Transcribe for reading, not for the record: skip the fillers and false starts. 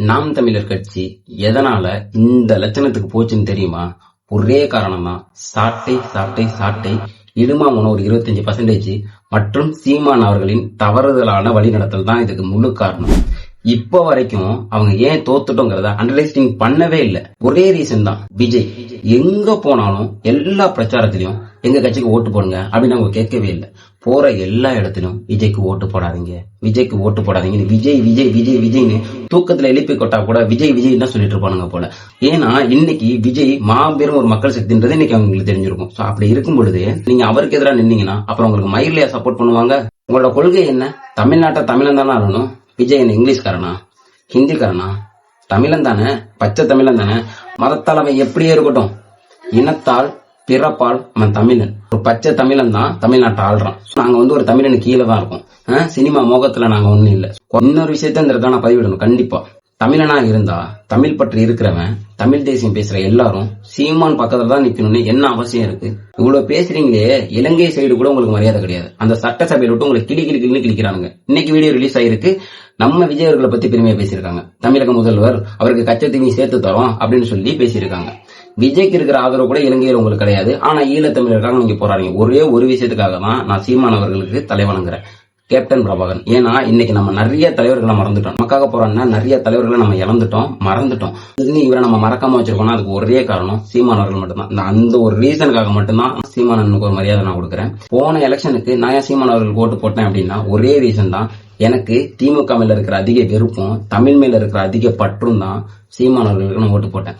நாம் தமிழர் கட்சி எதனால இந்த லட்சணத்துக்கு போச்சுன்னு தெரியுமா? ஒரே காரணம் தான், சாட்டை இடுமா உணவு ஒரு 25% மற்றும் சீமான் அவர்களின் தவறுதலான வழிநடத்தல் தான் இதுக்கு முழு காரணம். இப்ப வரைக்கும் அவங்க ஏன் தோத்துட்டோங்கிறத அண்டர்ஸ்டாண்டிங் பண்ணவே இல்லை. ஒரே ரீசன் தான், விஜய். எங்க போனாலும் எல்லா பிரச்சாரத்திலையும் எங்க கட்சிக்கு ஓட்டு போடுங்க அப்படின்னு அவங்க கேட்கவே இல்லை. போற எல்லா இடத்திலும் விஜய்க்கு ஓட்டு போடாதீங்க, விஜய்க்கு ஓட்டு போடாதீங்க, விஜய் விஜய் விஜய் விஜய்னு தூக்கத்துல எழுப்பி கொட்டா கூட விஜய் விஜய் தான் சொல்லிட்டு இருப்பானுங்க போல. ஏன்னா இன்னைக்கு விஜய் மாபெரும் ஒரு மக்கள் சக்தின்றது இன்னைக்கு அவங்களுக்கு தெரிஞ்சிருக்கும். அப்படி இருக்கும் பொழுது நீங்க அவருக்கு எதிராக நின்னீங்கன்னா அப்புறம் உங்களுக்கு மயிலையா சப்போர்ட் பண்ணுவாங்க? உங்களோட கொள்கை என்ன? தமிழ்நாட்டை தமிழன் தானே ஆகணும். விஜய் என்ன இங்கிலீஷ்காரனா, ஹிந்திக்காரனா? தமிழன் தானே, பச்சை தமிழன் தானே. மதத்தால் அவன் எப்படியே இருக்கட்டும், இனத்தால் பிறப்பால் அவன் தமிழன். ஒரு பச்சை தமிழன் தான் தமிழ்நாட்டை ஆள்றான். நாங்க ஒரு தமிழனுக்கு கீழே தான் இருக்கோம். சினிமா மோகத்துல நாங்க ஒண்ணும் இல்ல. இன்னொரு விஷயத்த இந்த இடத்துல நான் பதிவிடணும். கண்டிப்பா தமிழனா இருந்தா, தமிழ் பற்றி இருக்கிறவன், தமிழ் தேசியம் பேசுற எல்லாரும் சீமான் பக்கத்துல தான் நிக்கணும்னு என்ன அவசியம் இருக்கு? இவ்வளவு பேசுறீங்களே, இலங்கை சைடு கூட உங்களுக்கு மரியாதை கிடையாது. அந்த சட்டசபையில விட்டு உங்களுக்கு கிளி கிளிக்கிறாங்க. இன்னைக்கு வீடியோ ரிலீஸ் ஆயிருக்கு. நம்ம விஜய் அவர்களை பத்தி பெருமையா பேசியிருக்காங்க. தமிழக முதல்வர் அவருக்கு கச்சத்தீவை சேர்த்து தரோம் அப்படின்னு சொல்லி பேசியிருக்காங்க. விஜய்க்கு இருக்கிற ஆதரவு கூட இலங்கையில் உங்களுக்கு கிடையாது. ஆனா ஈழத்தமிழருக்காக நீங்க போராடுங்க. ஒரே ஒரு விஷயத்துக்காக தான் நான் சீமான் அவர்களுக்கு தலைவணங்குறேன், கேப்டன் பிரபாகரன். ஏன்னா இன்னைக்கு நம்ம நிறைய தலைவர்களை மறந்துட்டோம். நமக்காக போறோம்னா நிறைய தலைவர்களை நம்ம இழந்துட்டோம், மறந்துட்டோம். இவரை நம்ம மறக்காம வச்சிருக்கோம்னா அதுக்கு ஒரே காரணம் சீமான் அவர்கள் மட்டும்தான். அந்த ஒரு ரீசனுக்காக மட்டும்தான் சீமானனுக்கு ஒரு மரியாதை நான் கொடுக்குறேன். போன எலெக்ஷனுக்கு நான் சீமான் அவர்களுக்கு ஓட்டு போட்டேன் அப்படின்னா ஒரே ரீசன் தான், எனக்கு திமுக மேல இருக்கிற அதிக வெறுப்பும் தமிழ் மேல இருக்கிற அதிக பற்றும் தான் சீமான் அவர்களுக்கு நான் ஓட்டு போட்டேன்.